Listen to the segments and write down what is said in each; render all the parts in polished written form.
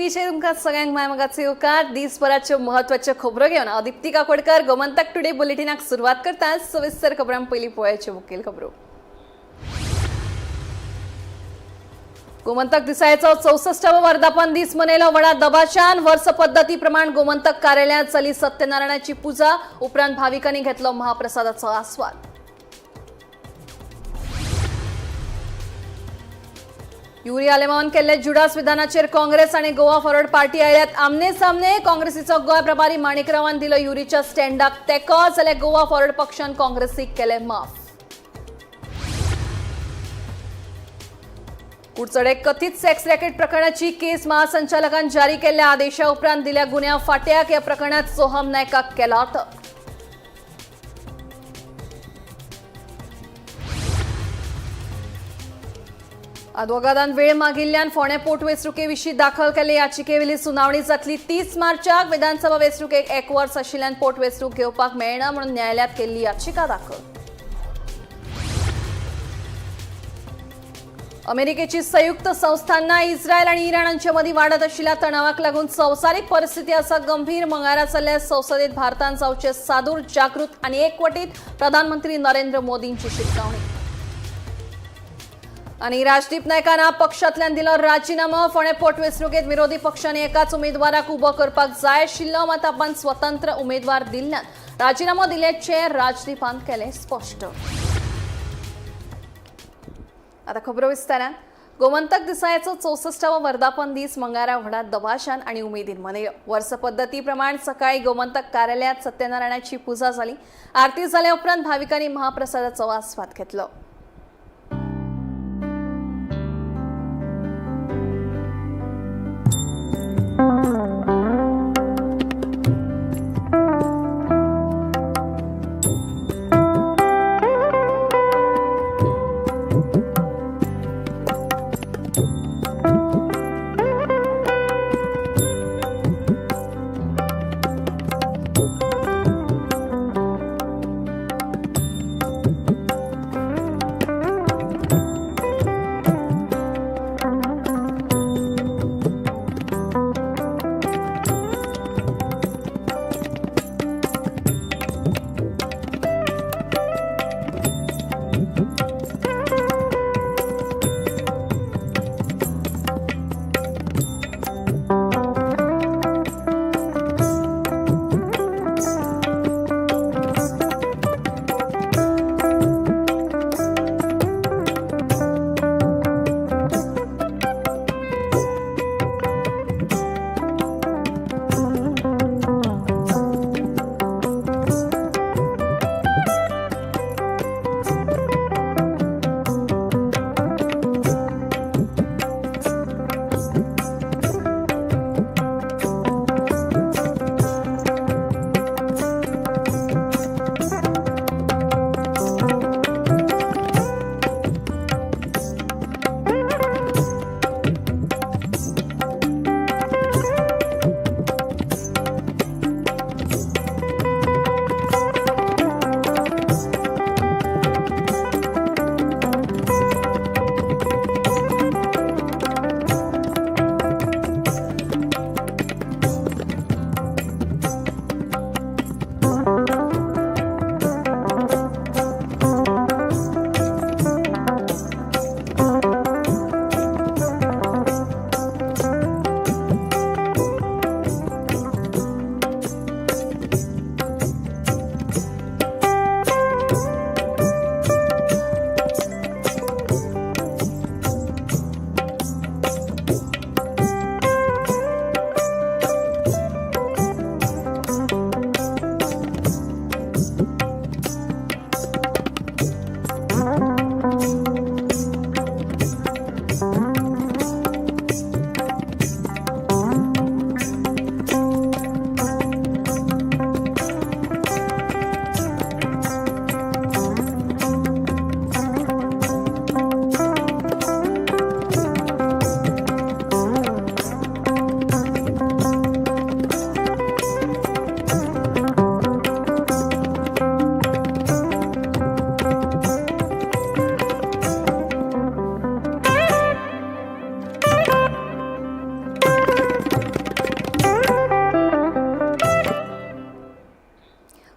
विषय तुमकां सगळ्यांक मायमगाचे येवकार दिसभराच्यो म्हत्वाच्यो खबरो घेवन हांव दिप्ती काकोडकर गोमंतक टुडे बुलेटिनाक सुरवात करता। सविस्तर खबरां पयलीं पळोवयाच्यो मुखेल खबरो। गोमंतक दिसाळ्याचो 64वा वर्धापन दीस मनयलो व्हडा दबाशान। वर्स पद्दती प्रमाण गोमंतक कार्यालयांत जाली सत्यनारायणाची पुजा, उपरांत भाविकांनी घेतलो महाप्रसादाचो आस्वाद। युरी आलेमावन केल्ले जुडास विधानाचेर काँग्रेस आनी गोवा फॉरवर्ड पार्टी आयल्यात आमने सामने। काँग्रेसीचो गोंय प्रभारी माणिकरावान दिलो युरीच्या स्टँडाक तेंको, जाल्यार गोवा फॉरवर्ड पक्षान काँग्रेसीक केले माफ। कुडचडेक कथीत सेक्स रॅकेट प्रकरणाची केस महासंचालकान जारी केल्ल्या आदेशा उपरांत दिल्या गुन्ह्या फाट्याक। ह्या प्रकरणात सोहम नायकाक केला अटक। आदवोगादान वेळ मागिल्ल्यान फोंडे पोटवेंचणुके विशीं दाखल केल्ले याचिकेवेली सुनावणी जातली 30 मार्चाक। विधानसभा वेंचणुकेक 1 वर्स आशिल्ल्यान पोटवेंचणूक घेवपाक मेळना म्हणून न्यायालयात केल्ली याचिका दाखल। अमेरिकेची संयुक्त संस्थांना इस्रायल आनी इराण हांचे मदीं वाडत आशिल्ल्या तणावाक लागून संवसारीक परिस्थिती आसा गंभीर। मंगळारा जाल्ल्या संसदेत भारतान जावचे सादूर, जागृत आनी एकवटीत, प्रधानमंत्री नरेंद्र मोदींची शिटकावणी। आनी राजदीप नायकान पक्षांतल्यान दिलो राजीनामो। फोंडे पोटवेंचणुकेत विरोधी पक्षांनी एकाच उमेदवाराक उबो करपाक जाय आशिल्लो, मात आपणान स्वतंत्र उमेदवार दिल्ल्यान राजीनामो दिल्याचें राजदीपान केलें स्पश्ट। आता खबरो विस्तारान। गोमंतक दिसाळ्याचो 64वा वर्धापन दीस मंगळारा व्हडा दबाशान आनी उमेदीन मनयलो। वर्स पद्दती प्रमाण सकाळी गोमंतक कार्यालयांत सत्यनारायणाची पुजा जाली। आरती जाल्या उपरांत भाविकांनी महाप्रसादाचो आस्वाद घेतलो।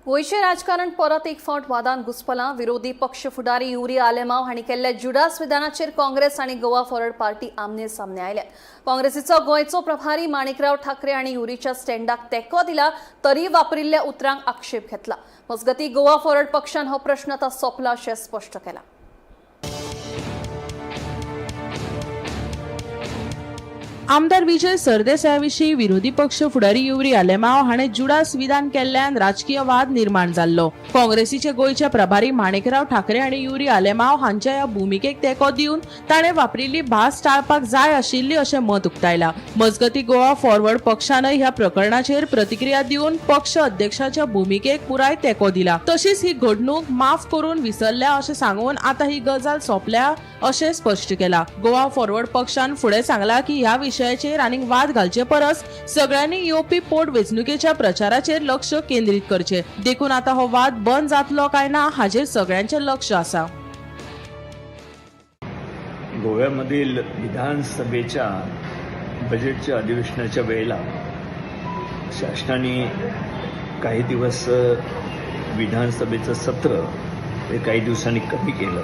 गोयचे राजकारण परत एक फावट वादान घुस्पलां. विरोधी पक्ष फुडारी युरी आलेमांव हांणी केल्ल्या जुडास विधानाचेर काँग्रेस आनी गोवा फॉरवर्ड पार्टी आमने सामने आयल्यात. काँग्रेसीचो गोंयचो प्रभारी माणिकराव ठाकरे हांणी युरीच्या स्टँडाक तेंको दिला तरी वापरिल्ल्या उतरांक आक्षेप घेतला. मजगतीं गोवा फॉरवर्ड पक्षान हो प्रश्न आतां सोंपला अशें स्पश्ट केलां. आमदार विजय सरदेसाया विशीं विरोधी पक्ष फुडारी युरी आलेमांव हाणें जुडास विधान केल्ल्यान राजकीय वाद निर्माण जाल्लो. काँग्रेसीचे गोंयचे प्रभारी माणिकराव ठाकरे आनी युरी आलेमांव हांच्या ह्या भुमिकेक तेंको दिवन ताणें वापरिल्ली भास टाळपाक जाय आशिल्ली अशें मत उक्तायलां. मजगतीं गोवा फॉरवर्ड पक्षानय ह्या प्रकरणाचेर प्रतिक्रिया दिवन पक्ष अध्यक्षाच्या भुमिकेक पुराय तेंको दिला. तशीच ही घडणूक माफ करून विसरल्या अशें सांगून आतां ही गजाल सोंपल्या अशें स्पश्ट केलां. गोवा फॉरवर्ड पक्षान फुडें सांगलां की ह्या विशयाचेर आनीक वाद घालचे परस सगळ्यांनी येवपी पोटवेंचणुकेच्या प्रचाराचेर लक्ष केंद्रीत करचें. देखून आतां हो वाद बंद जातलो काय ना हाचेर सगळ्यांचें लक्ष आसा. गोव्यामधील विधानसभेच्या बजेटच्या अधिवेशनाच्या वेळेला शासनाने काही दिवस विधानसभेचं सत्र हे काही दिवसांनी कमी केलं.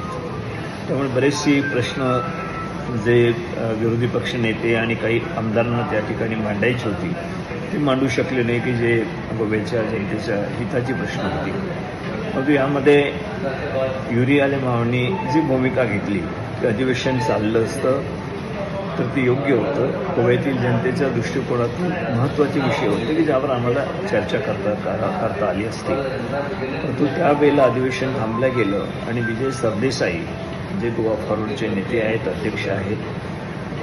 त्यामुळे बरेचसे प्रश्न जे विरोधी पक्ष नेते आणि काही आमदारांना त्या ठिकाणी मांडायची होती ती मांडू शकले नाही, की जे गोव्याच्या जनतेच्या हिताची प्रश्न होती. मग यामध्ये युरी आलेमांवनी जी भूमिका घेतली की अधिवेशन चाललं असतं तर ते योग्य होतं. गोव्यातील जनतेच्या दृष्टिकोनातून महत्त्वाचे विषय होते की ज्यावर आम्हाला चर्चा करता आली असती. परंतु त्यावेळेला अधिवेशन थांबलं गेलं आणि विजय सरदेसाई जे गोवा फॉरवर्डचे नेते आहेत, अध्यक्ष आहेत,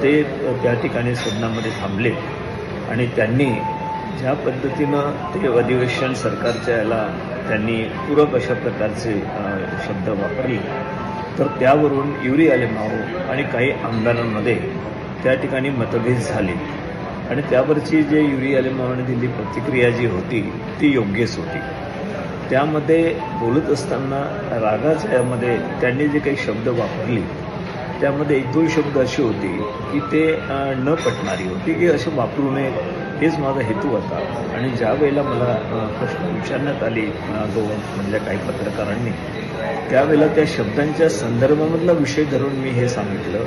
ते त्या ठिकाणी सदनामध्ये थांबले आणि त्यांनी ज्या पद्धतीनं ते अधिवेशन सरकारच्या याला त्यांनी पूरक अशा प्रकारचे शब्द वापरले तर त्यावरून युरी आलेमांव आणि काही आमदारांमध्ये त्या ठिकाणी मतभेद झाले आणि त्यावरची जे युरी आलेमांवने दिली प्रतिक्रिया जी होती ती योग्यच होती. त्यामध्ये बोलत असताना रागाच्या यामध्ये त्यांनी जे काही शब्द वापरले त्यामध्ये एक दोन शब्द अशी होती की ते न पटणारी होती की असे वापरू नये, हेच माझा हेतू होता. आणि ज्या वेळेला मला प्रश्न विचारण्यात आले गोव्यामधल्या काही पत्रकारांनी त्यावेळेला त्या शब्दांच्या संदर्भामधला विषय धरून मी हे सांगितलं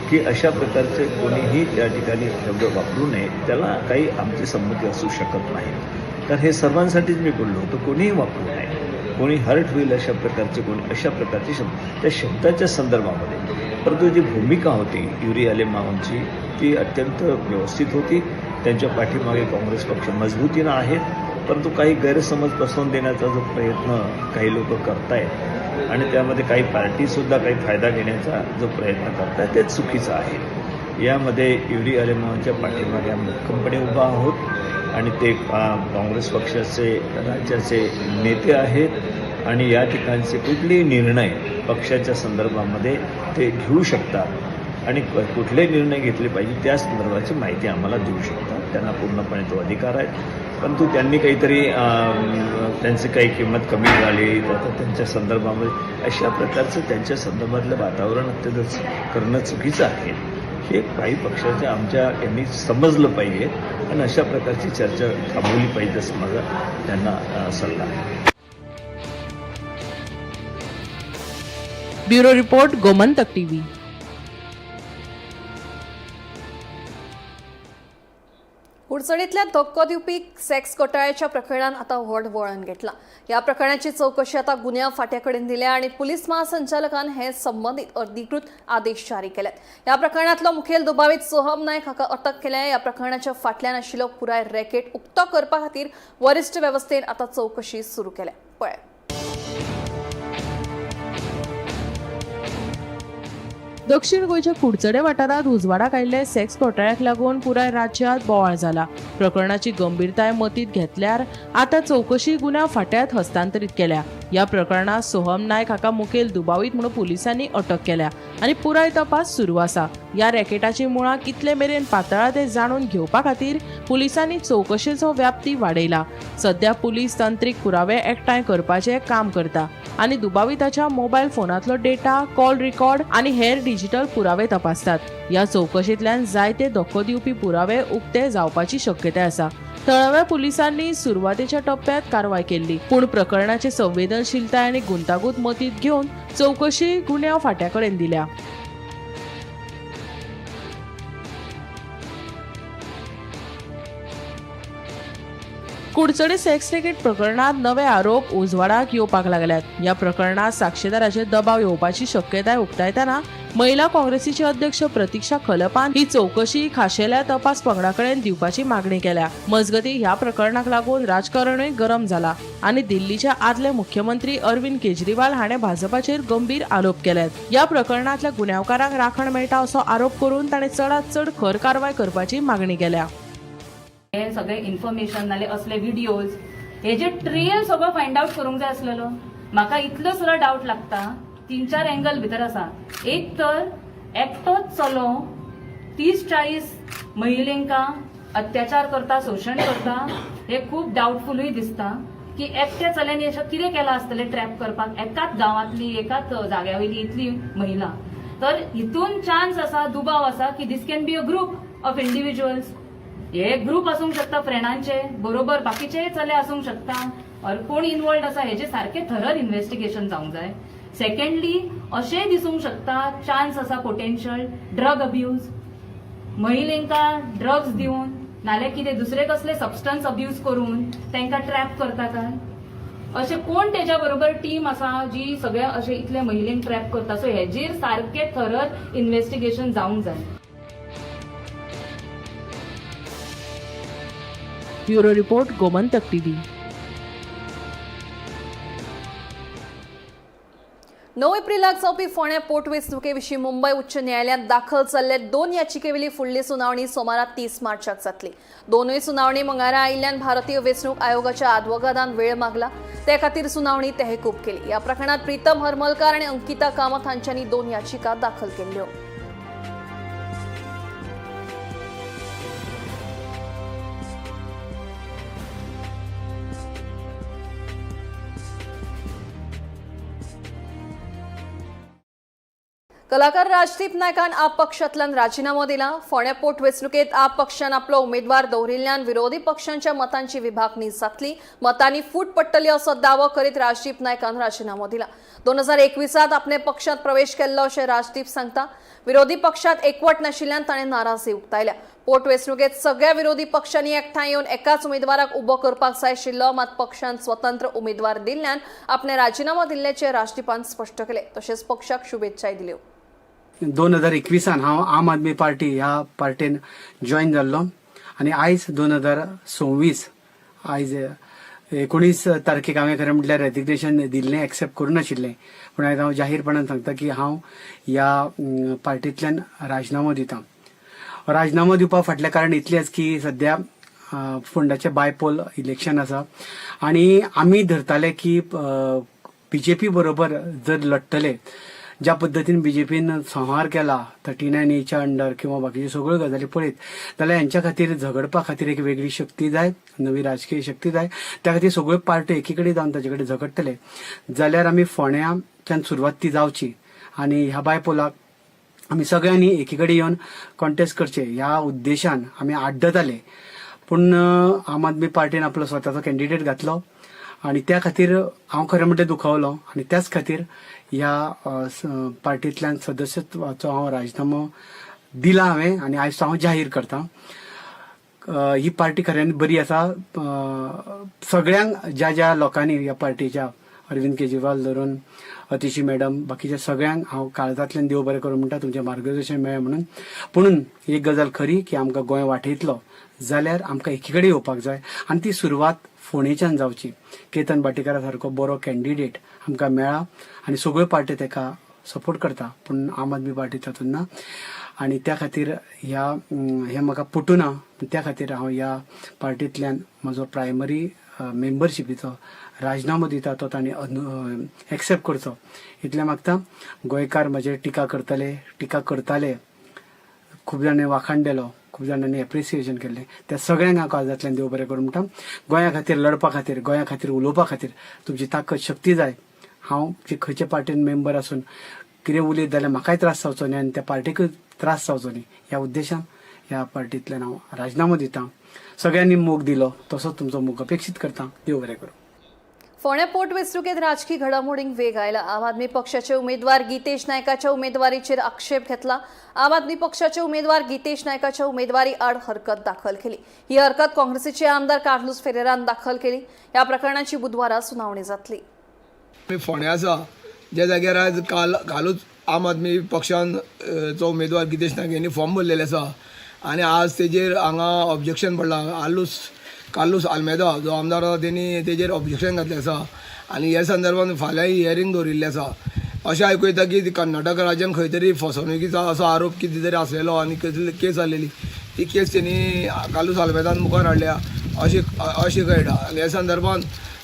की अशा प्रकारचे कोणीही त्या ठिकाणी शब्द वापरू नये, त्याला काही आमची संमती असू शकत नाही. तर हे सर्वांसाठीच मी बोललो होतो, कोणीही वापरू नये, कोणी हर्ट होईल अशा प्रकारचे अशा प्रकारचे शब्द त्या शब्दाच्या संदर्भामध्ये. परंतु जी भूमिका होती युरी आलेमांवची ती अत्यंत व्यवस्थित होती. त्यांच्या पाठीमागे काँग्रेस पक्ष मजबूतीनं आहेत, परंतु काही गैरसमज पसरवून देण्याचा जो प्रयत्न काही लोक करतायत आणि त्यामध्ये काही पार्टीसुद्धा काही फायदा घेण्याचा जो प्रयत्न करतायत ते चुकीचं आहे. यामध्ये युरी आलेमांवच्या पाठीमागे आम्ही भक्कमपणे उभा आहोत आणि ते काँग्रेस पक्षाचे राज्याचे नेते आहेत आणि या ठिकाणचे कुठलेही निर्णय पक्षाच्या संदर्भामध्ये ते घेऊ शकतात आणि कुठले निर्णय घेतले पाहिजे त्या संदर्भाची माहिती आम्हाला देऊ शकतात. त्यांना पूर्णपणे तो अधिकार आहे. परंतु त्यांनी काहीतरी त्यांची काही किंमत कमी झाली तर त्यांच्या संदर्भामध्ये अशा प्रकारचं त्यांच्या संदर्भातलं वातावरण अत्यंत करणं चुकीचं आहे. हे काही पक्षाच्या आमच्या यांनी समजलं पाहिजे आणि अशा प्रकारची चर्चा थांबवली पाहिजे असं माझा त्यांना सल्ला आहे. Bureau report, Gomantak TV. कुडचडीतल्या धक्को दिवपी सेक्स घोटाळ्याच्या प्रकरणात आता व्हड वळण घेतला. या प्रकरणाची चौकशी आता गुन्यांव फाट्याकडेन दिल्या आणि पुलीस महासंचालकान हे संबंधित अधिकृत आदेश जारी केल्यात. या प्रकरणातलो मुखेल दुबावीत सोहम नायक हाका अटक केल्या. या प्रकरणाच्या फाटल्यान आशिल्लो पुराय रॅकेट उक्तो करपा खातीर वरिष्ठ वेवस्थेन आता चौकशी सुरू केल्या. पळय दक्षिण गोंयच्या कुडचडे वाठारात उजवाडाक आयिल्ले सेक्स घोटाळ्याक लागून पुराय राज्यांत बोवाळ जाला. प्रकरणाची गंभीरताय मतींत घेतल्यार आतां चौकशी गुन्यांव फाट्यांत हस्तांतरीत केल्या. या प्रकरणात सोहम नायक हाका मुखेल दुबावीत म्हणून पुलिसांनी अटक केल्या आणि पुराय तपास सुरू आसा. या रॅकेटाची मुळां कितले मेरेन पातळा ते जाणून घेवपा खातीर पुलिसांनी चौकशेचो व्याप्ती वाडयला. सध्या पुलीस तांत्रीक पुरावे एकठांय करपाचें काम करता आणि दुबाविताच्या मोबायल फोनांतलो डेटा, कॉल रेकॉर्ड आणि हेर डिजिटल पुरावे तपासतात. या चौकशेंतल्यान जायते धक्को दिवपी पुरावे उक्ते जावपाची शक्यताय आसा. तळाव्या पोलिसांनी सुरुवातीच्या टप्प्यात कारवाई केली, पूण प्रकरणाची संवेदनशीलताय आणि गुंतागुंत मतीत घेऊन चौकशी गुन्यांव फाट्याकडेन दिल्या. कुडचडे सेक्स रॅकेट प्रकरणात नवे आरोप उजवाडाक येवपाक लागल्यात. ह्या प्रकरणात साक्षीदाराचेर दबाव येवपाची शक्यताय उक्तायतना महिला काँग्रेसीचे अध्यक्ष प्रतीक्षा खलपान ही चौकशी खाशेल्या तपास पंगडाकडेन दिवपाची मागणी केल्या. मजगती ह्या प्रकरणाक लागून राजकारणूय गरम जाला आणि दिल्लीचे आदले मुख्यमंत्री अरविंद केजरीवाल हाणें भाजपाचेर गंभीर आरोप केल्यात. ह्या प्रकरणातल्या गुन्यांवकारांक राखण मेळटा असो आरोप करून ताणें चडांत चड खर कारवाय करपाची मागणी केल्या. हे सगळे इन्फॉर्मेशन नाले असले व्हिडिओज हेजे ट्रेल सगळं फाइंड आउट करूंक जाय आसलेलो. म्हाका इतलो सुद्धा डाऊट लागता 3-4 एंगल भितर आसा. एक तर एकटोच चलो 30-40 महिलांका अत्याचार करता, शोषण करता, हे खूप डाऊटफुलूय दिसता की एकट्या चल्यांनी अशें कितें केलां आसतलें ट्रॅप करपाक एकाच गांवांतली एकाच जाग्या वयली इतली महिला. तर हितून चान्स आसा, दुबाव आसा की this can be a group of individuals. हे ग्रुप आसूंक शकता फ्रेंडांचे बरोबर, बाकीचे चले आसूंक शकता, और कोण इन्वॉल्ड आसा हेजे सारखे थरर इन्व्हेस्टिगेशन जावंक जाय. सेकंडली अशेंय दिसूंक शकता चान्स आसा पोटेन्शियल ड्रग अब्यूज, महिलांका ड्रग्स दिवन नाल्यार कितें दुसरे कसले सबस्टन्स अब्यूज करून तांकां ट्रॅप करता काय, अशें कोण तेज्या बरोबर टीम आसा जी सगळे अशें इतले महिलांक ट्रॅप करता. सो हेजेर सारखे थरर इन्व्हेस्टिगेशन जावंक जाय. Bureau report, Gomantak TV. 9 एप्रिलाक जावपी फोंड्या पोटवेंचणुके विशीं मुंबय उच्च न्यायालयांत दाखल जाल्ले 2 याचिकेवेली फुडली सुनावणी सोमारा 30 मार्चाक जातली. दोनूय सुनावणी मंगळारा आयिल्ल्यान भारतीय वेंचणूक आयोगाच्या आदवोगादान वेळ मागला. ते खातीर सुनावणी तहकूब केली. ह्या प्रकरणात प्रीतम हरमलकार आनी अंकिता कामत हांच्यांनी 2 याचिका दाखल केल्ल्यो. कलाकार राजदीप नायकान आप पक्षांतल्यान राजीनामो दिला. फोंड्या पोटवेंचणुकेत आप पक्षान आपलो उमेदवार दवरिल्ल्यान विरोधी पक्षांच्या मतांची विभागणी जातली. मतांनी फूट पडटली असो दावो करीत राजदीप नायकान राजीनामो दिला. 2021 आपले पक्षांत प्रवेश केल्लो अशें राजदीप सांगता. विरोधी पक्षांत एकवट नाशिल्ल्यान ताणें नाराजी उक्तायल्या. पोटवेंचणुकेत सगळ्या विरोधी पक्षांनी एकठांय येवन एकाच उमेदवाराक उबो करपाक जाय आशिल्लो, मात पक्षान स्वतंत्र उमेदवार दिल्ल्यान आपणे राजीनामो दिल्ल्याचे राजदीपान स्पश्ट केले. तशेंच पक्षाक शुभेच्छाय दिल्यो. 2021 हांव आम आदमी पार्टी ह्या पार्टीन जॉईन जाल्लो आनी आयज 2026 आयज 19 तारखेक हांवें खरें म्हटल्यार रेजिग्नेशन दिल्लें, एक्सेप्ट करूं नाशिल्लें. पूण आयज हांव जाहीरपणान सांगता की हांव ह्या पार्टींतल्यान राजीनामो दितां. राजीनामो दिवपा फाटलें कारण इतलेंच की सद्या फोंडाचें बायपोल इलेक्शन आसा आनी आमी धरताले की बीजेपी बरोबर जर लढटले, ज्या पद्दतीन बीजेपीन संहार केला 39A अंडर किंवा बाकीच्यो सगळ्यो गजाली पळयत जाल्यार यांच्या खातीर झगडपा खातीर एक वेगळी शक्ती जाय, नवी राजकीय शक्ती जाय. त्या खातीर सगळ्यो पार्ट्यो एकी कडेन जावन ताचे कडेन झगडटले जाल्यार आमी फोंड्याच्यान सुरवात ती जावची आनी ह्या बायपोलाक आमी सगळ्यांनी एकी कडेन येवन कॉन्टेस्ट करचे ह्या उद्देशान आमी आड्डताले. पूण आम आदमी पार्टीन आपलो स्वताचो कॅन्डिडेट घातलो आनी त्या खातीर हांव खरें म्हणटा दुखावलो आनी त्याच खातीर ह्या पार्टींतल्यान सदस्यत्वाचो हांव राजीनामो दिला हांवें आनी आयज हांव जाहीर करतां. ही पार्टी खऱ्यान बरी आसा. सगळ्यांक ज्या लोकांनी ह्या पार्टीच्या अरविंद केजरीवाल धरून अतिशी मॅडम बाकीच्या सगळ्यांक हांव काळजांतल्यान देव बरें करूं म्हणटा, तुमचें मार्गदर्शन मेळ्ळें म्हणून. पुणून एक गजाल खरी की आमकां गोंय वाटयतलो जाल्यार आमकां एकी कडेन येवपाक जाय आनी ती सुरवात फोंडेच्यान जावची. केतन भाटेकारा सारको बरो कॅन्डिडेट आमकां मेळ्ळा आनी सगळ्यो पार्ट्यो ताका सपोर्ट करता, पूण आम आदमी पार्टी तातूंत ना आनी त्या खातीर हें म्हाका पटूना. त्या खातीर हांव ह्या पार्टींतल्यान म्हजो प्रायमरी मेंबरशिपीचो राजीनामो दिता, तो तांणी एक्सेप्ट करचो इतलें मागता. गोंयकार म्हजेर टिका करताले, खूब जाणांनी वाखाणलेलो, खूब जाणांनी एप्रिसिएशन केल्लें, त्या सगळ्यांक हांव काळजांतल्यान देव बरें करूं म्हणटा. गोंया खातीर लडपा खातीर, गोंया खातीर उलोवपा खातीर तुमची ताकद शक्ती जाय. हांव खंयचे पार्टीन मेंबर आसून कितें उलयत जाल्यार म्हाकाय त्रास जावचो न्ही आनी त्या पार्टीकूय त्रास जावचो न्ही ह्या उद्देशान ह्या पार्टींतल्यान हांव राजिनामो दितां. सगळ्यांनी मोग दिलो तसोच तुमचो मोग अपेक्षीत करता. देव बरें करूं. फोंड्या पोटवेंचणुकेत राजकीय घडामोडींक वेग आयला. आम आदमी पक्षाचे उमेदवार गितेश नायकाच्या उमेदवारीचेर आक्षेप घेतला. आम आदमी पक्षाचे उमेदवार गितेश नायकाच्या उमेदवारी आड हरकत दाखल केली. ही हरकत काँग्रेसीचे आमदार कार्लोस फेरेरान दाखल केली. ह्या प्रकरणाची बुधवारा सुनावणी जातली. फोंड्या आसा ज्या जाग्यार आज कालूच आम आदमी पक्षान जो उमेदवार गितेश नायक यांनी फॉर्म भरलेले आसा आनी आज तेजेर हांगा ऑब्जेक्शन पडलां. कार्लोस आल्मेदा जो आमदार आसा तेणी तेजेर ऑब्जेक्शन घातलें आसा आनी ह्या संदर्भात फाल्यां हियरींग दवरिल्लें आसा. अशें आयकूं येता की कर्नाटक राज्यान खंय तरी फसवणुकीचो असो आरोप कितें तरी आसलेलो आनी कसली केस जाल्लेली ती केस तेणी कार्लोस आल्मेदान मुखार हाडल्या अशें कळटा. आनी ह्या संदर्भात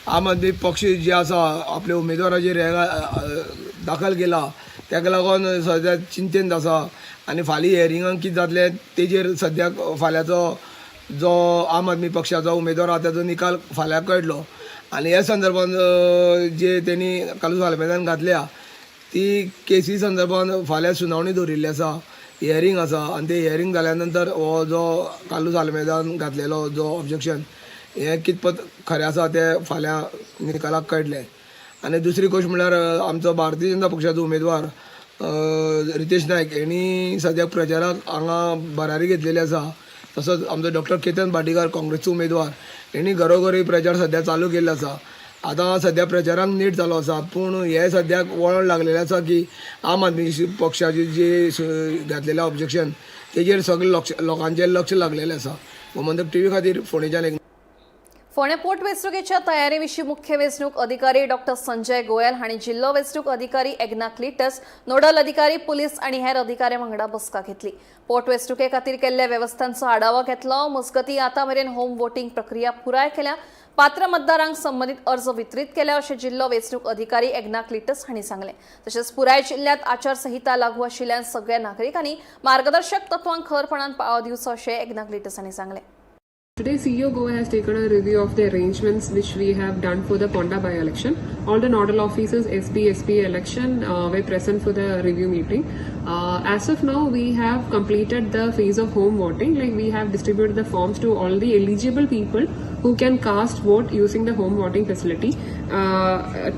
आम आदमी पक्ष जे आसा आपल्या उमेदवाराचेर दाखल केला ताका लागून सद्या चिंतेंत आसा आनी फाल्यां हियरिंगाक कितें जातलें तेजेर सद्याक फाल्यांचो जो आम आदमी पक्षाचो उमेदवार आसा ताचो निकाल फाल्यां कळटलो. आनी ह्या संदर्भात जे तेणी कार्लोस आल्मेदान घातल्या ती केसी संदर्भात फाल्यां सुनावणी दवरिल्ली आसा, हियरींग आसा आनी ते हियरींग जाल्या नंतर हो जो कार्लोस आल्मेदान घातलेलो जो ऑब्जेक्शन हें कितपत खरें आसा तें फाल्यां निकालाक कळटलें. आनी दुसरी गोश्ट म्हळ्यार आमचो भारतीय जनता पक्षाचो उमेदवार रितेश नायक हेणी सद्याक प्रचाराक हांगा भरारी घेतलेली आसा. तसोच आमचो डॉक्टर केतन भाटीकार काँग्रेसचो उमेदवार हेणी घरोघरी प्रचार सद्या चालू केल्लो आसा. आतां सद्या प्रचाराक नीट जालो आसा पूण हे सद्याक वळण लागलेलें आसा की आम आदमी पक्षाचे जे घातलेलें ऑब्जेक्शन तेजेर सगळे लोकांचें लक्ष लागलेलें आसा. गोमंतक टीव्ही खातीर फोंडेच्यान फोंड्या पोटवेंचणुकेच्या तयारी विशीं मुख्य वेंचणूक अधिकारी डॉक्टर संजय गोयल हांणी जिल्लो वेंचणूक अधिकारी एग्नाक लिटस, नोडल अधिकारी पुलीस आनी हेर अधिकाऱ्यां वांगडा बसका घेतली. पोटवेंचणुके खातीर केल्ल्या वेवस्थांचो आढावो घेतलो. मजगतीं आतां मेरेन होम वोटिंग प्रक्रिया पुराय केल्या. पात्र मतदारांक संबंधीत अर्ज वितरीत केल्या अशें जिल्लो वेंचणूक अधिकारी एग्नाक लिटस हांणी सांगलें. तशेंच पुराय जिल्ल्यांत आचारसंहिता लागू आशिल्ल्यान सगळ्या नागरिकांनी मार्गदर्शक तत्वांक खरपणान पाळो दिवचो अशें एग्नाक लिटस हांणी सांगलें. Today, CEO Goa has taken a review of the arrangements which we have done for the Ponda by-election. All the nodal officers, SP election were present for the review meeting. As of now, we have completed the phase of home voting. Like we have distributed the forms to all the eligible people who can cast vote using the home voting facility.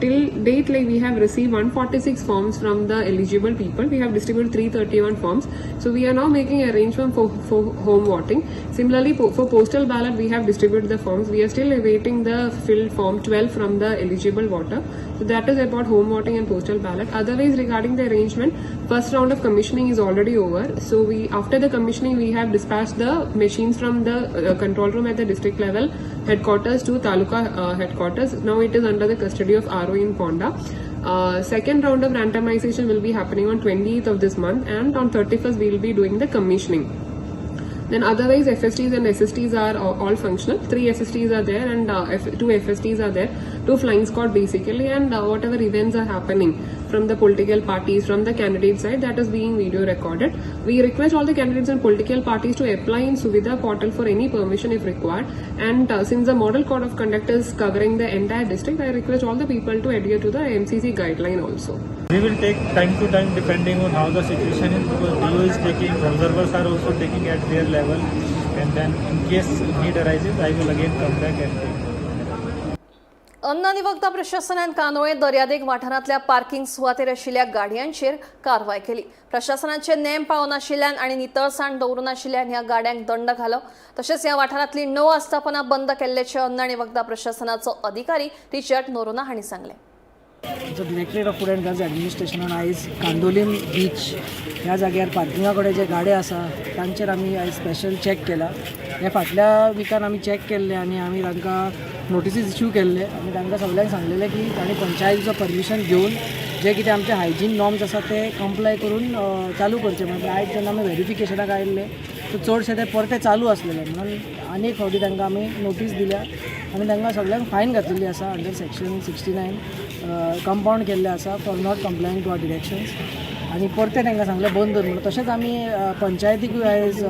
Till date, like we have received 146 forms from the eligible people. We have distributed 331 forms. So we are now making arrangement for home voting. Similarly, for postal ballot, we have distributed the forms. We are still awaiting the filled form 12 from the eligible voter. So that is about home voting and postal ballot. Otherwise, regarding the arrangement, first round of commissioning is already over. So after the commissioning, we have dispatched the machines from the control room at the district level headquarters to Taluka headquarters. Now it is under the custody of RO in Ponda. Second round of randomization will be happening on 28th of this month, and on 31st we will be doing the commissioning. Then otherwise FSTs and SSTs are all functional. 3 SSTs are there and 2 FSTs are there. 2 flying squad basically, and whatever events are happening from the political parties, from the candidate side, that is being video recorded. We request all the candidates and political parties to apply in Suvidha portal for any permission if required. And since the model code of conduct is covering the entire district, I request all the people to adhere to the MCC guideline also. We will take time to time depending on how the situation is, because DO is taking, observers are also taking at their level, and then in case need arises, I will again come back and take. अन्न आनी वखदां प्रशासनान कांदोळे दर्यादेग वाठारांतल्या parking सुवातेर आशिल्ल्या गाडयांचेर कारवाय केली. प्रशासनाचे नेम पाळून नाशिल्ल्यान आनी नितळसाण दवरून नाशिल्ल्यान ह्या गाड्यांक दंड घालो. तशेंच ह्या वाठारांतली 9 आस्थापनां बंद केल्ल्याचे अन्न आनी वखदां प्रशासनाचो अधिकारी रिचर्ड नोरोना हांणी सांगलें. जो directorate of food and drugs एडमिनिस्ट्रेशनान आयज कांदोलीम बीच ह्या जाग्यार पार्किंगा कडेन जे गाडे आसा तांचेर आमी आयज स्पेशल चॅक केला. हे फाटल्या विकान आमी चॅक केल्ले आनी आमी तांकां नोटिसीस इश्यू केल्ले आनी तांकां सगळ्यांक सांगलेलें की तांणी पंचायतीचो परमिशन घेवन जे कितें आमचे हायजीन नॉर्म्स आसा ते कंप्लाय करून चालू करचे. म्हणजे आयज जेन्ना आमी व्हेरिफिकेशनाक आयिल्ले सो चडशे ते परते चालू आसलेले म्हणून आनी एक फावटी तांकां आमी नोटीस दिल्या आनी तांकां सगळ्यांक फायन घातिल्ली आसा अंडर सेक्शन 69 कंपाउंड केल्ले आसा for not कंप्लायंग to our directions आनी परते तांकां सांगलें बंद दवर म्हणून. तशेंच आमी पंचायतीकूय आयज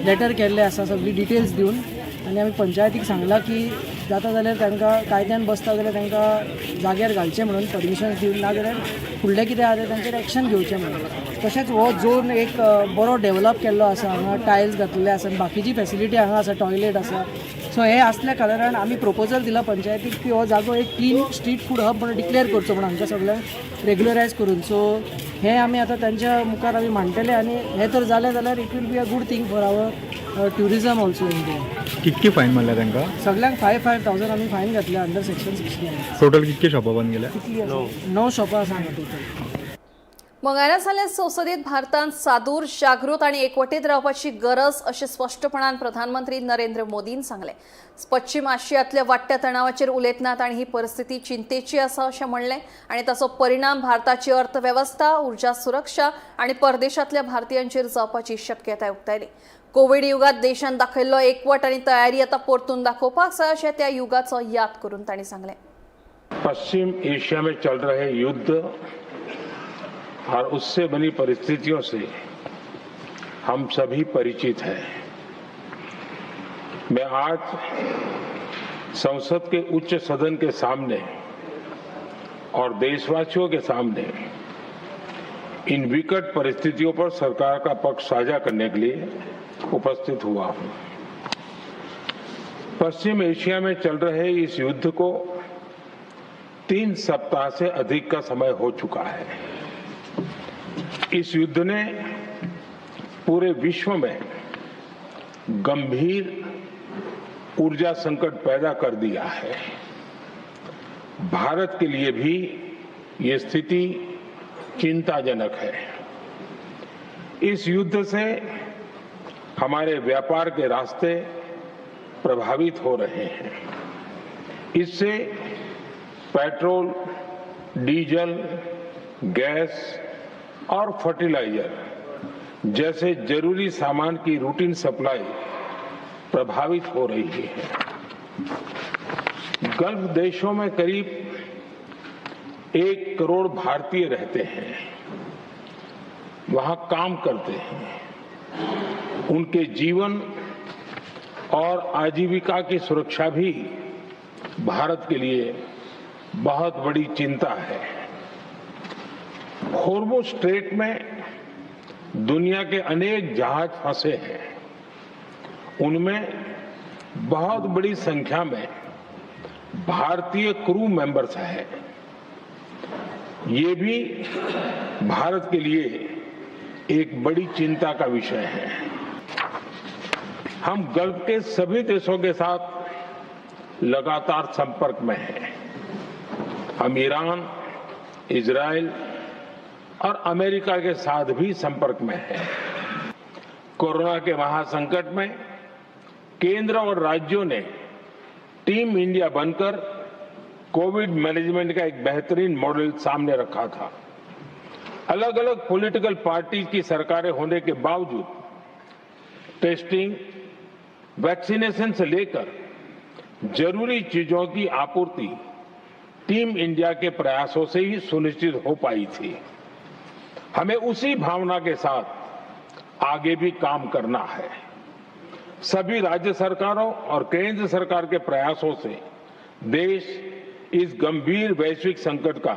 लेटर केल्ले आसा सगळी डिटेल्स दिवन आनी आमी पंचायतीक सांगलां की जाता जाल्यार तांकां कायद्यान बसता जाल्यार तांकां जाग्यार घालचें म्हणून परमिशन दिवन, ना जाल्यार फुडलें कितें आसा तें तांचेर एक्शन घेवचें म्हणून. तशेंच हो झोन एक बरो डेव्हलप केल्लो आसा. हांगा टायल्स घातलेले आसा आनी बाकीची फॅसिलिटी हांगा आसा, टॉयलेट आसा. सो हे आसल्या कारणान आमी प्रपोजल दिला पंचायतीक की हो जागो एक क्लीन स्ट्रीट फूड हब म्हणून डिक्लेअर करचो म्हणून हांच्या सगळ्यांक रेग्युलरायज करून. सो हे आमी आतां तांच्या मुखार आमी मांडटले आनी हे तर जालें जाल्यार it will be a good thing for our tourism also in Goa. कितकी फायन मारल्या तांकां? सगळ्यांक 5,000 आमी फायन घातल्या अंडर सेक्शन 16. टोटल कितके शॉपां बंद केल्या? कितली आसा? 9 शॉपां आसा हांगा टोटल. मंगळारा जाल्ल्या संसदेत भारतान सादूर, जागृत आणि एकवटीत रावपाची गरज अशें स्पश्टपणान प्रधानमंत्री नरेंद्र मोदीन सांगलें. पश्चिम आशियांतल्या वाडट्या तणावाचेर उलयतना तांणी ही परिस्थिती चिंतेची आसा अशें म्हणलें आनी ताचो परिणाम भारताची अर्थवेवस्था, उर्जा सुरक्षा आनी परदेशांतल्या भारतीयांचेर जावपाची शक्यताय उक्तायली. कोविड युगात देशान दाखयल्लो एकवट आनी तयारी आतां परतून दाखोवपाक जाय अशें त्या युगाचो याद करून तांणी सांगलें. पश्चिम एशिया में चल रहे युद्ध और उससे बनी परिस्थितियों से हम सभी परिचित हैं. मैं आज संसद के उच्च सदन के सामने और देशवासियों के सामने इन विकट परिस्थितियों पर सरकार का पक्ष साझा करने के लिए उपस्थित हुआ हूं. पश्चिम एशिया में चल रहे इस युद्ध को 3 सप्ताह से अधिक का समय हो चुका है. इस युद्ध ने पूरे विश्व में गंभीर ऊर्जा संकट पैदा कर दिया है. भारत के लिए भी ये स्थिति चिंताजनक है. इस युद्ध से हमारे व्यापार के रास्ते प्रभावित हो रहे हैं. इससे पेट्रोल, डीजल, गैस और फर्टिलाइजर जैसे जरूरी सामान की रूटीन सप्लाई प्रभावित हो रही है. गल्फ देशों में करीब 1 करोड़ भारतीय रहते हैं, वहां काम करते हैं. उनके जीवन और आजीविका की सुरक्षा भी भारत के लिए बहुत बड़ी चिंता है. हॉर्मुज़ स्ट्रेट में दुनिया के अनेक जहाज फंसे हैं. उनमें बहुत बड़ी संख्या में भारतीय क्रू मेंबर्स हैं. ये भी भारत के लिए एक बड़ी चिंता का विषय है. हम गल्फ के सभी देशों के साथ लगातार संपर्क में हैं. हम ईरान, इजराइल और अमेरिका के साथ भी संपर्क में है. कोरोना के महासंकट में केंद्र और राज्यों ने टीम इंडिया बनकर कोविड मैनेजमेंट का एक बेहतरीन मॉडल सामने रखा था. अलग अलग पॉलिटिकल पार्टी की सरकारें होने के बावजूद टेस्टिंग, वैक्सीनेशन से लेकर जरूरी चीजों की आपूर्ति टीम इंडिया के प्रयासों से ही सुनिश्चित हो पाई थी. हमें उसी भावना के साथ आगे भी काम करना है. सभी राज्य सरकारों और केंद्र सरकार के प्रयासों से देश इस गंभीर वैश्विक संकट का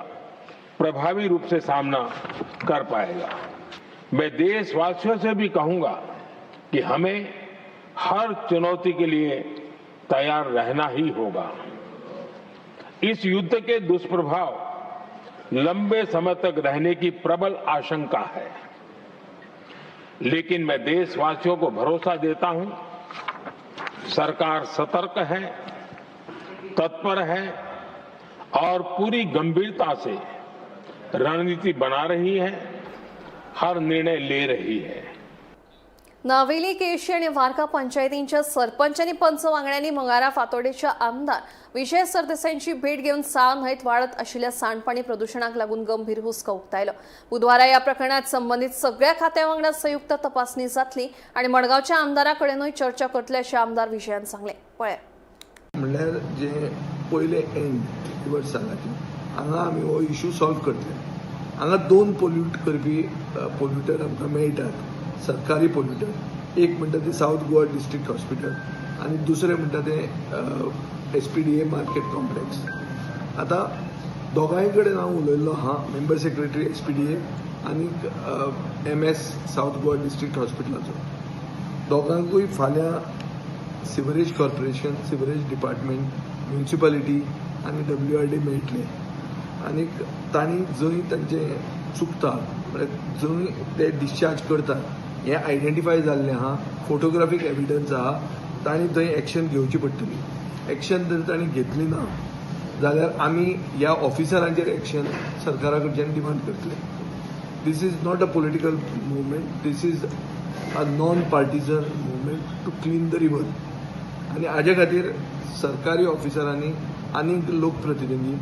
प्रभावी रूप से सामना कर पाएगा. मैं देशवासियों से भी कहूंगा कि हमें हर चुनौती के लिए तैयार रहना ही होगा. इस युद्ध के दुष्प्रभाव लंबे समय तक रहने की प्रबल आशंका है, लेकिन मैं देशवासियों को भरोसा देता हूं, सरकार सतर्क है, तत्पर है और पूरी गंभीरता से रणनीति बना रही है, हर निर्णय ले रही है. नावेली, केशी आणि वारका पंचायतींच्या सरपंच आणि पंच वांगड्यांनी मंगळारा फातोडेच्या आमदार विजय सरदेसाईंची भेट घेऊन साळ न्हंयत वाढत आशिल्ल्या सांडपाणी प्रदूषणाक लागून गंभीर हुस्को उक्तायलो. बुधवारा या प्रकरणात संबंधित सगळ्या खात्यां वांगडा संयुक्त तपासणी जातली आणि मडगावच्या आमदाराकडेनूय चर्चा करतले अशें आमदार विजयान सांगले. पळय म्हणल्यार जे पयले एंड किती वर्सां लागली हांगा आमी हो इश्यू सॉल्व करतले. हांगा 2 पोल्यूट करपी पोल्युटर आमकां मेळटात, सरकारी पोल्युटर. एक म्हणटा ते साऊथ गोवा डिस्ट्रिक्ट हॉस्पिटल आणि दुसरे म्हणटा ते SPDA मार्केट कॉम्प्लेक्स. आता दोगांय कडेन हांव उलयल्लो हा, मेंबर सेक्रेटरी SPDA आनी MS सावथ गोवा डिस्ट्रिक्ट हॉस्पिटलाचो दोगांकूय फाल्यां sewerage corporation, sewerage department, municipality आनी WRD मेळटले. आनी तांणी जंय तांचें चुकता म्हळ्यार जंय ते डिस्चार्ज करता हें आयडेंटिफाय जाल्लें आहा, फोटोग्राफीक एविडन्स आहा, तांणी थंय एक्शन घेवची पडटली. एक्शन जर तांणी घेतली ना जाल्यार आमी ह्या ऑफिसरांचेर एक्शन सरकारा कडच्यान डिमांड करतले. This is not a political movement, this is a non partisan movement to clean the river. आनी हाजे खातीर सरकारी ऑफिसरांनी आनी लोकप्रतिनिधी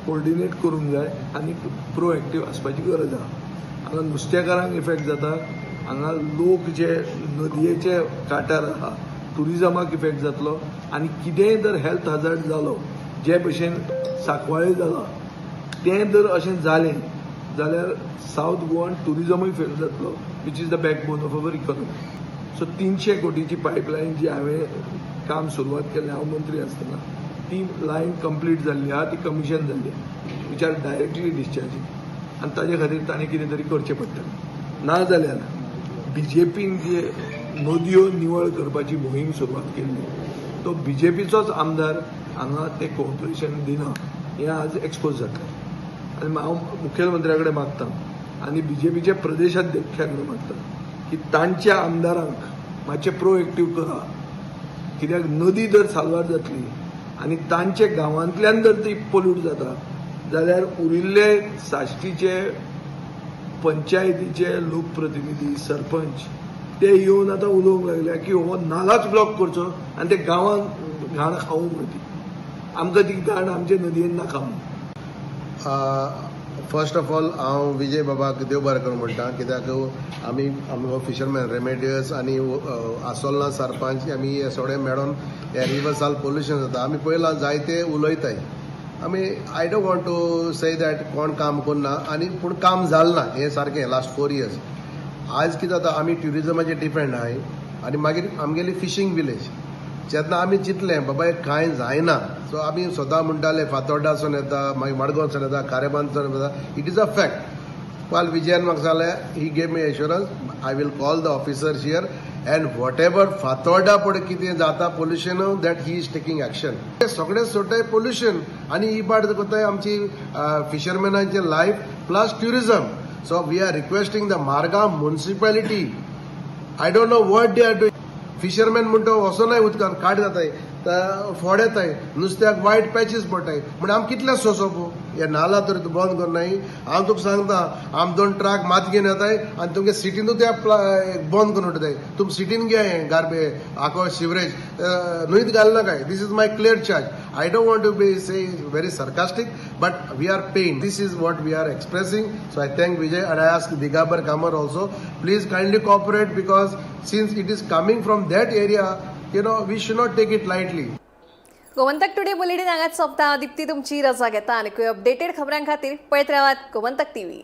कोऑर्डिनेट करूंक जाय आनी प्रोएक्टीव आसपाची गरज आहा. हांगा नुस्तेकारांक इफेक्ट जाता, हांगा लोक जे नदयेचे कांठार आहा टुरिजमाक इफेक्ट जातलो. आनी कितेंय जर हेल्थ हजार्ड जालो, जे भशेन सांकवाळे जाला, तें जर अशें जालें जाल्यार सावथ गोवान टुरिजमूय फेल जातलो, which is the backbone of our economy. So 300 कोटीची पायपलायन जी हांवें काम सुरवात केलें हांव मंत्री आसतना, ती लायन कंप्लीट जाल्ली आहा, ती कमिशन जाल्ली आहा, वीच आर डायरेक्टली डिस्चार्जींग. आनी ताजे खातीर ताणें कितें तरी करचें पडटलें. ना जाल्यार BJPन जे नदयो निवळ करपाची मोहीम सुरवात केल्ली, तो BJPचोच आमदार हांगा तें कोऑपरेशन दिना हें आज एक्सपोज जातलें. आनी हांव मुखेलमंत्र्या कडेन मागतां आनी BJPचे प्रदेशाध्यक्षा कडेन मागतां की तांच्या आमदारांक मातशें प्रोएक्टीव करा. कित्याक नदी जर साल्वार जातली आनी तांचे गांवांतल्यान जर ती पोल्यूट जाता जाल्यार उरिल्ले साश्टीचे पंचायतीचे लोकप्रतिनिधी, सरपंच ते येवन आतां उलोवंक लागल्या की हो नालाच ब्लॉक करचो आनी ते गांवांत घाण खावंक म्हणटी. आमकां ती घाण आमचे नदयेन नाका म्हणून. फर्स्ट ऑफ ऑल हांव विजय बाबाक देव बरें करूं म्हणटा, कित्याक आमी आमचो फिशरमॅन रेमेडियस आनी आसोलना सरपंच आमी हे सगळे मेळोन हे रिवर्साल पोल्युशन जाता. आमी पयलां जायते उलयताय. आमी I don't want to say that कोण काम करना आनी पूण काम जालें ना हें सारकें लास्ट 4 years. आज कितें जाता, आमी ट्युरिजमाचेर डिपेंड आहाय आनी मागीर आमगेली फिशींग विलेज. जेन्ना आमी चिंतलें बाबा हें कांय जायना, सो आमी सदां म्हणटाले फातोर्डासून येता, मागीर मडगांवसून येता, कारेबांदसून येता. It is a fact. काल विजयान म्हाका सांगलें, he gave me assurance, I will call the officers here and whatever Fatorda पळय कितें जाता pollution that he is taking action. ते सगळे सोडटाय पोल्युशन आनी ही पार्ट कोताय आमची फिशरमॅनांचे life plus tourism. So we are requesting the Margao municipality. I don't know what they are doing. Fisherman म्हणटा वचोनाय उदकान काट जाताय, फोड येताय, नुस्त्याक वायट पॅचीस पडटाय. म्हणजे आमी कितले सोंसप हे नाला तर बंद करनाय. हांव तुका सांगता, आम 2 ट्रक मात घेवन येताय आनी तुमगे सिटीनूच ते बंद करून उडयताय. तुम सिटीन घे गार्बेज आको सिवरेज न्हंयत घालना काय. This is my clear charge. I don't want to be say very sarcastic, but we are pained. This is what we are expressing. So I thank Vijay and I ask Digabar Kamar also, please kindly cooperate, because since it is coming from that area, we should not take it lightly. Gomantak today bulletin हांगाच सोंपता. दिप्ती तुमची रजा घेता आनी updated खबरां खातीर पळयत रावात गोमंतक TV.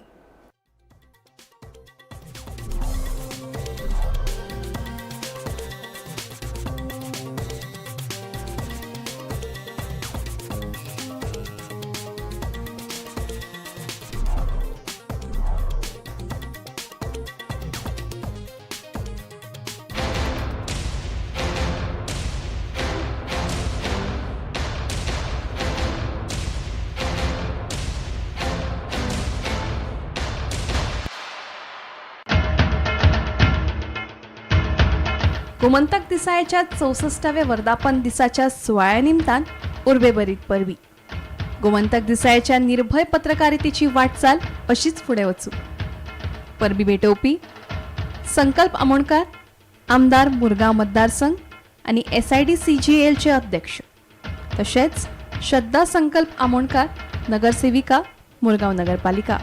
गोमंतक दिसाळ्याच्या 64व्या वर्धापन दिसाच्या सुवाळ्या निमतान उर्बेभरीत परबी. गोमंतक दिसाळ्याच्या निर्भय पत्रकारितेची वाटचाल अशीच फुडें वचूं. परबी भेटोवपी संकल्प आमोणकार, आमदार मुरगांव मतदारसंघ आनी SID CGLचे अध्यक्ष, तशेंच श्रद्धा संकल्प आमोणकार, नगरसेविका, मुरगांव नगरपालिका.